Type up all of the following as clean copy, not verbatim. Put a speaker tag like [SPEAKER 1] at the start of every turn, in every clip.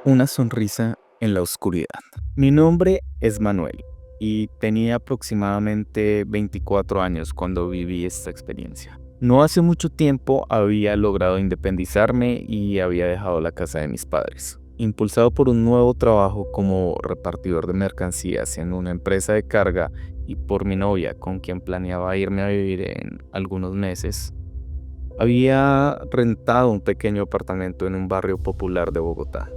[SPEAKER 1] Una sonrisa en la oscuridad. Mi nombre es Manuel y tenía aproximadamente 24 años cuando viví esta experiencia. No hace mucho tiempo había logrado independizarme y había dejado la casa de mis padres. Impulsado por un nuevo trabajo como repartidor de mercancías en una empresa de carga y por mi novia con quien planeaba irme a vivir en algunos meses, había rentado un pequeño apartamento en un barrio popular de Bogotá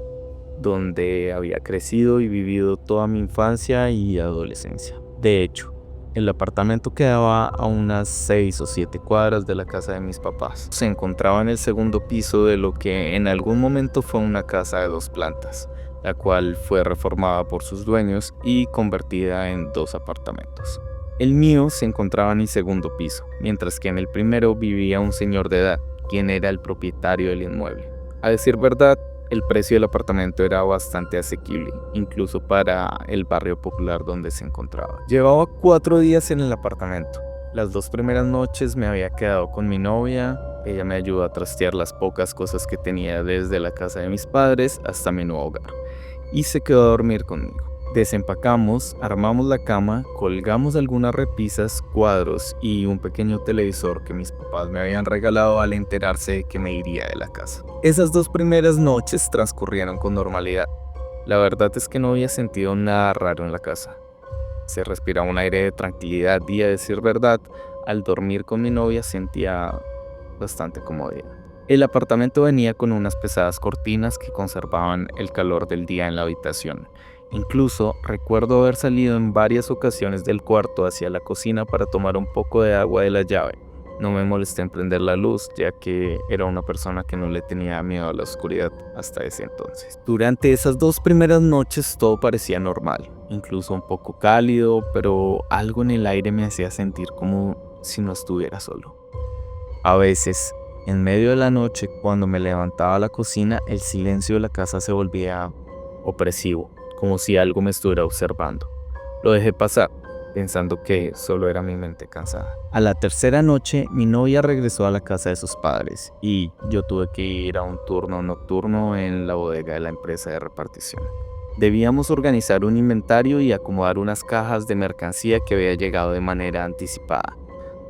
[SPEAKER 1] donde había crecido y vivido toda mi infancia y adolescencia. De hecho, el apartamento quedaba a unas 6 o 7 cuadras de la casa de mis papás. Se encontraba en el segundo piso de lo que en algún momento fue una casa de 2 plantas, la cual fue reformada por sus dueños y convertida en 2 apartamentos. El mío se encontraba en el segundo piso, mientras que en el primero vivía un señor de edad, quien era el propietario del inmueble. A decir verdad, el precio del apartamento era bastante asequible, incluso para el barrio popular donde se encontraba. Llevaba 4 días en el apartamento. Las 2 primeras noches me había quedado con mi novia. Ella me ayudó a trastear las pocas cosas que tenía desde la casa de mis padres hasta mi nuevo hogar. Y se quedó a dormir conmigo. Desempacamos, armamos la cama, colgamos algunas repisas, cuadros y un pequeño televisor que mis papás me habían regalado al enterarse de que me iría de la casa. Esas 2 primeras noches transcurrieron con normalidad. La verdad es que no había sentido nada raro en la casa. Se respiraba un aire de tranquilidad y, a decir verdad, al dormir con mi novia sentía bastante comodidad. El apartamento venía con unas pesadas cortinas que conservaban el calor del día en la habitación. Incluso recuerdo haber salido en varias ocasiones del cuarto hacia la cocina para tomar un poco de agua de la llave. No me molesté en prender la luz, ya que era una persona que no le tenía miedo a la oscuridad hasta ese entonces. Durante esas 2 primeras noches todo parecía normal, incluso un poco cálido, pero algo en el aire me hacía sentir como si no estuviera solo. A veces, en medio de la noche, cuando me levantaba a la cocina, el silencio de la casa se volvía opresivo, como si algo me estuviera observando. Lo dejé pasar, pensando que solo era mi mente cansada. A la tercera noche, mi novia regresó a la casa de sus padres y yo tuve que ir a un turno nocturno en la bodega de la empresa de repartición. Debíamos organizar un inventario y acomodar unas cajas de mercancía que había llegado de manera anticipada,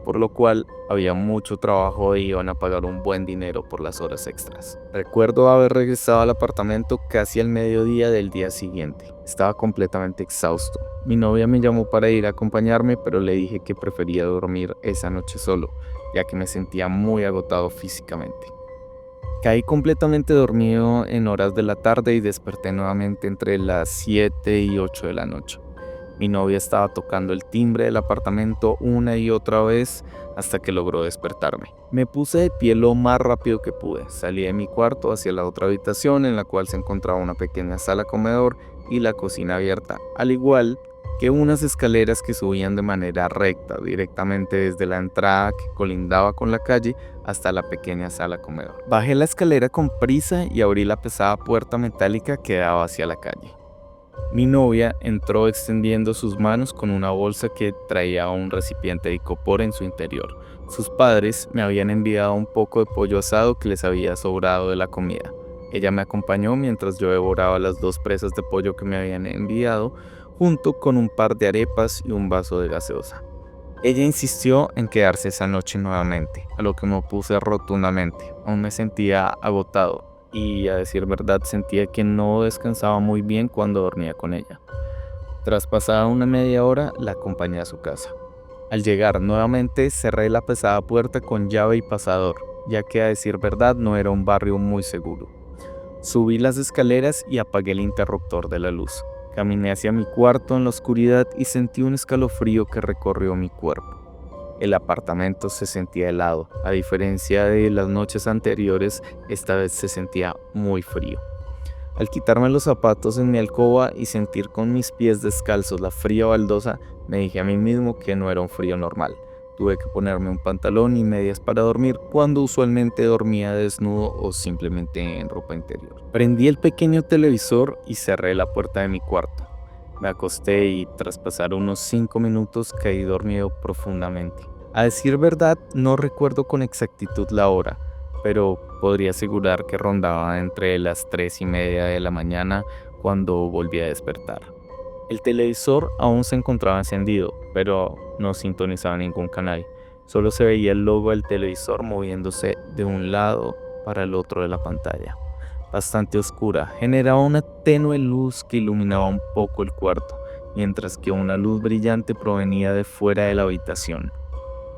[SPEAKER 1] por lo cual había mucho trabajo y iban a pagar un buen dinero por las horas extras. Recuerdo haber regresado al apartamento casi al mediodía del día siguiente. Estaba completamente exhausto. Mi novia me llamó para ir a acompañarme, pero le dije que prefería dormir esa noche solo, ya que me sentía muy agotado físicamente. Caí completamente dormido en horas de la tarde y desperté nuevamente entre las 7 y 8 de la noche. Mi novia estaba tocando el timbre del apartamento una y otra vez hasta que logró despertarme. Me puse de pie lo más rápido que pude. Salí de mi cuarto hacia la otra habitación en la cual se encontraba una pequeña sala comedor y la cocina abierta, al igual que unas escaleras que subían de manera recta directamente desde la entrada que colindaba con la calle hasta la pequeña sala comedor. Bajé la escalera con prisa y abrí la pesada puerta metálica que daba hacia la calle. Mi novia entró extendiendo sus manos con una bolsa que traía un recipiente de icopor en su interior. Sus padres me habían enviado un poco de pollo asado que les había sobrado de la comida. Ella me acompañó mientras yo devoraba las 2 presas de pollo que me habían enviado, junto con un par de arepas y un vaso de gaseosa. Ella insistió en quedarse esa noche nuevamente, a lo que me opuse rotundamente. Aún me sentía agotado y, a decir verdad, sentía que no descansaba muy bien cuando dormía con ella. Tras pasada una media hora, la acompañé a su casa. Al llegar nuevamente, cerré la pesada puerta con llave y pasador, ya que, a decir verdad, no era un barrio muy seguro. Subí las escaleras y apagué el interruptor de la luz. Caminé hacia mi cuarto en la oscuridad y sentí un escalofrío que recorrió mi cuerpo. El apartamento se sentía helado. A diferencia de las noches anteriores, esta vez se sentía muy frío. Al quitarme los zapatos en mi alcoba y sentir con mis pies descalzos la fría baldosa, me dije a mí mismo que no era un frío normal. Tuve que ponerme un pantalón y medias para dormir cuando usualmente dormía desnudo o simplemente en ropa interior. Prendí el pequeño televisor y cerré la puerta de mi cuarto. Me acosté y, tras pasar unos 5 minutos, caí dormido profundamente. A decir verdad, no recuerdo con exactitud la hora, pero podría asegurar que rondaba entre las 3:30 de la mañana cuando volví a despertar. El televisor aún se encontraba encendido, pero no sintonizaba ningún canal. Solo se veía el logo del televisor moviéndose de un lado para el otro de la pantalla. Bastante oscura, generaba una tenue luz que iluminaba un poco el cuarto, mientras que una luz brillante provenía de fuera de la habitación.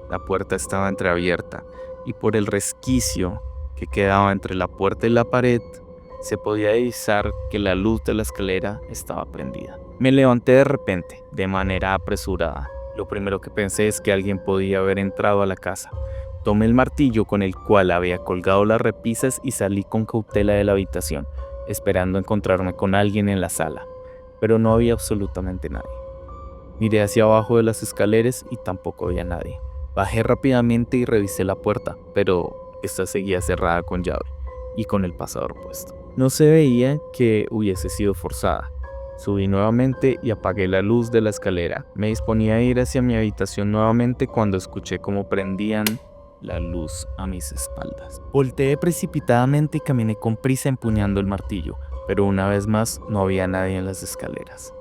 [SPEAKER 1] La puerta estaba entreabierta y por el resquicio que quedaba entre la puerta y la pared, se podía divisar que la luz de la escalera estaba prendida. Me levanté de repente, de manera apresurada. Lo primero que pensé es que alguien podía haber entrado a la casa. Tomé el martillo con el cual había colgado las repisas y salí con cautela de la habitación, esperando encontrarme con alguien en la sala, pero no había absolutamente nadie. Miré hacia abajo de las escaleras y tampoco había nadie. Bajé rápidamente y revisé la puerta, pero esta seguía cerrada con llave y con el pasador puesto. No se veía que hubiese sido forzada. Subí nuevamente y apagué la luz de la escalera. Me disponía a ir hacia mi habitación nuevamente cuando escuché cómo prendían la luz a mis espaldas. Volteé precipitadamente y caminé con prisa empuñando el martillo, pero una vez más no había nadie en las escaleras.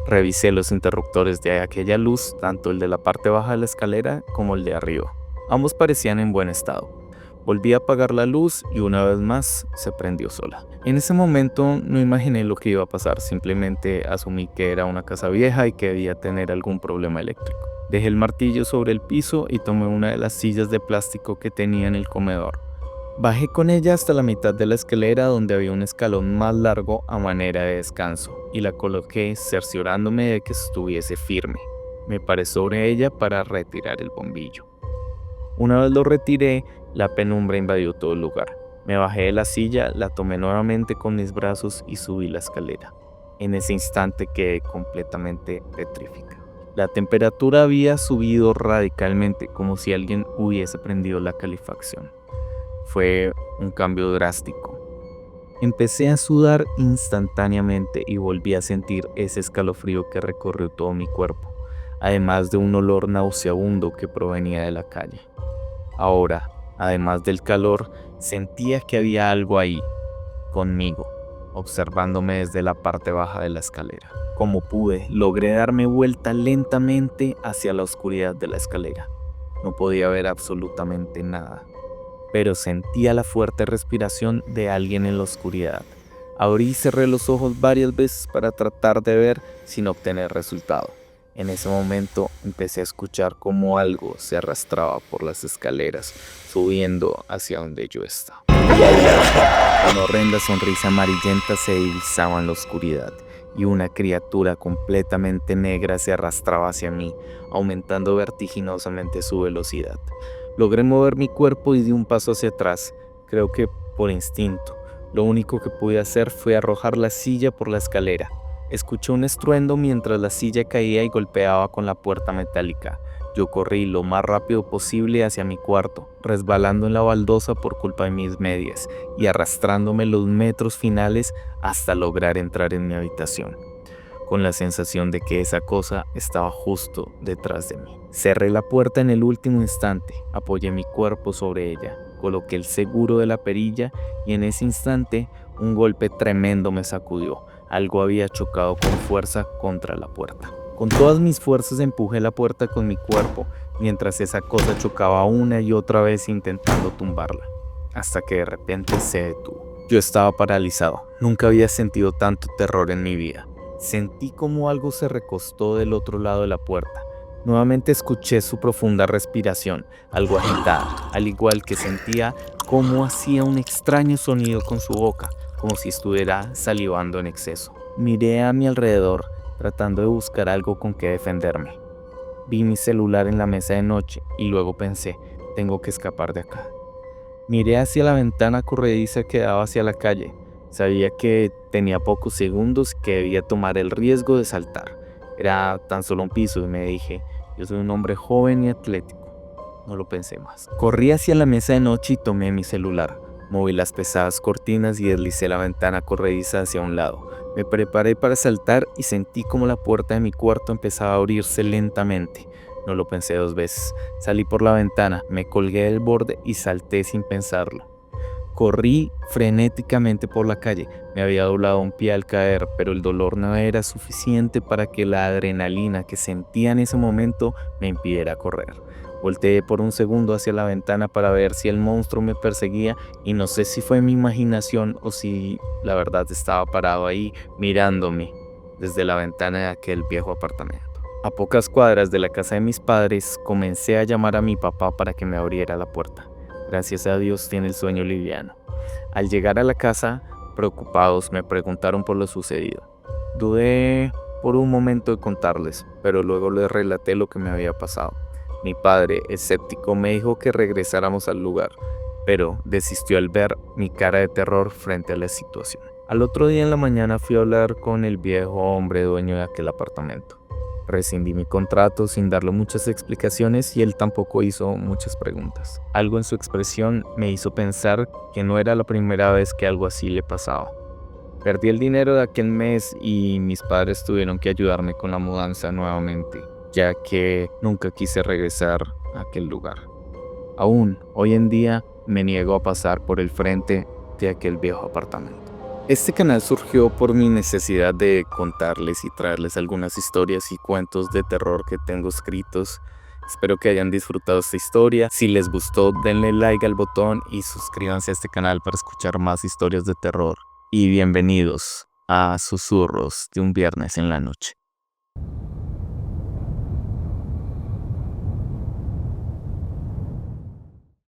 [SPEAKER 1] Revisé los interruptores de aquella luz, tanto el de la parte baja de la escalera como el de arriba. Ambos parecían en buen estado. Volví a apagar la luz y una vez más se prendió sola. En ese momento no imaginé lo que iba a pasar, simplemente asumí que era una casa vieja y que debía tener algún problema eléctrico. Dejé el martillo sobre el piso y tomé una de las sillas de plástico que tenía en el comedor. Bajé con ella hasta la mitad de la escalera donde había un escalón más largo a manera de descanso y la coloqué cerciorándome de que estuviese firme. Me paré sobre ella para retirar el bombillo. Una vez lo retiré, la penumbra invadió todo el lugar. Me bajé de la silla, la tomé nuevamente con mis brazos y subí la escalera. En ese instante quedé completamente petrificado. La temperatura había subido radicalmente, como si alguien hubiese prendido la calefacción. Fue un cambio drástico. Empecé a sudar instantáneamente y volví a sentir ese escalofrío que recorrió todo mi cuerpo, además de un olor nauseabundo que provenía de la calle. Ahora, además del calor, sentía que había algo ahí, conmigo, observándome desde la parte baja de la escalera. Como pude, logré darme vuelta lentamente hacia la oscuridad de la escalera. No podía ver absolutamente nada, pero sentía la fuerte respiración de alguien en la oscuridad. Abrí y cerré los ojos varias veces para tratar de ver sin obtener resultado. En ese momento empecé a escuchar cómo algo se arrastraba por las escaleras, subiendo hacia donde yo estaba. Una horrenda sonrisa amarillenta se divisaba en la oscuridad y una criatura completamente negra se arrastraba hacia mí, aumentando vertiginosamente su velocidad. Logré mover mi cuerpo y di un paso hacia atrás, creo que por instinto. Lo único que pude hacer fue arrojar la silla por la escalera. Escuché un estruendo mientras la silla caía y golpeaba con la puerta metálica. Yo corrí lo más rápido posible hacia mi cuarto, resbalando en la baldosa por culpa de mis medias y arrastrándome los metros finales hasta lograr entrar en mi habitación, con la sensación de que esa cosa estaba justo detrás de mí. Cerré la puerta en el último instante, apoyé mi cuerpo sobre ella, coloqué el seguro de la perilla y en ese instante un golpe tremendo me sacudió. Algo había chocado con fuerza contra la puerta. Con todas mis fuerzas empujé la puerta con mi cuerpo, mientras esa cosa chocaba una y otra vez intentando tumbarla, hasta que de repente se detuvo. Yo estaba paralizado, nunca había sentido tanto terror en mi vida. Sentí como algo se recostó del otro lado de la puerta. Nuevamente escuché su profunda respiración, algo agitada, al igual que sentía cómo hacía un extraño sonido con su boca, como si estuviera salivando en exceso. Miré a mi alrededor, tratando de buscar algo con que defenderme. Vi mi celular en la mesa de noche y luego pensé, tengo que escapar de acá. Miré hacia la ventana corrediza que daba hacia la calle. Sabía que tenía pocos segundos que debía tomar el riesgo de saltar. Era tan solo un piso y me dije, yo soy un hombre joven y atlético. No lo pensé más. Corrí hacia la mesa de noche y tomé mi celular. Moví las pesadas cortinas y deslicé la ventana corrediza hacia un lado. Me preparé para saltar y sentí como la puerta de mi cuarto empezaba a abrirse lentamente. No lo pensé dos veces. Salí por la ventana, me colgué del borde y salté sin pensarlo. Corrí frenéticamente por la calle. Me había doblado un pie al caer, pero el dolor no era suficiente para que la adrenalina que sentía en ese momento me impidiera correr. Volteé por un segundo hacia la ventana para ver si el monstruo me perseguía y no sé si fue mi imaginación o si la verdad estaba parado ahí mirándome desde la ventana de aquel viejo apartamento. A pocas cuadras de la casa de mis padres comencé a llamar a mi papá para que me abriera la puerta. Gracias a Dios tiene el sueño liviano. Al llegar a la casa, preocupados, me preguntaron por lo sucedido. Dudé por un momento de contarles, pero luego les relaté lo que me había pasado. Mi padre, escéptico, me dijo que regresáramos al lugar, pero desistió al ver mi cara de terror frente a la situación. Al otro día en la mañana fui a hablar con el viejo hombre dueño de aquel apartamento. Rescindí mi contrato sin darle muchas explicaciones y él tampoco hizo muchas preguntas. Algo en su expresión me hizo pensar que no era la primera vez que algo así le pasaba. Perdí el dinero de aquel mes y mis padres tuvieron que ayudarme con la mudanza nuevamente, ya que nunca quise regresar a aquel lugar. Aún hoy en día me niego a pasar por el frente de aquel viejo apartamento. Este canal surgió por mi necesidad de contarles y traerles algunas historias y cuentos de terror que tengo escritos. Espero que hayan disfrutado esta historia. Si les gustó, denle like al botón y suscríbanse a este canal para escuchar más historias de terror. Y bienvenidos a Susurros de un viernes en la noche.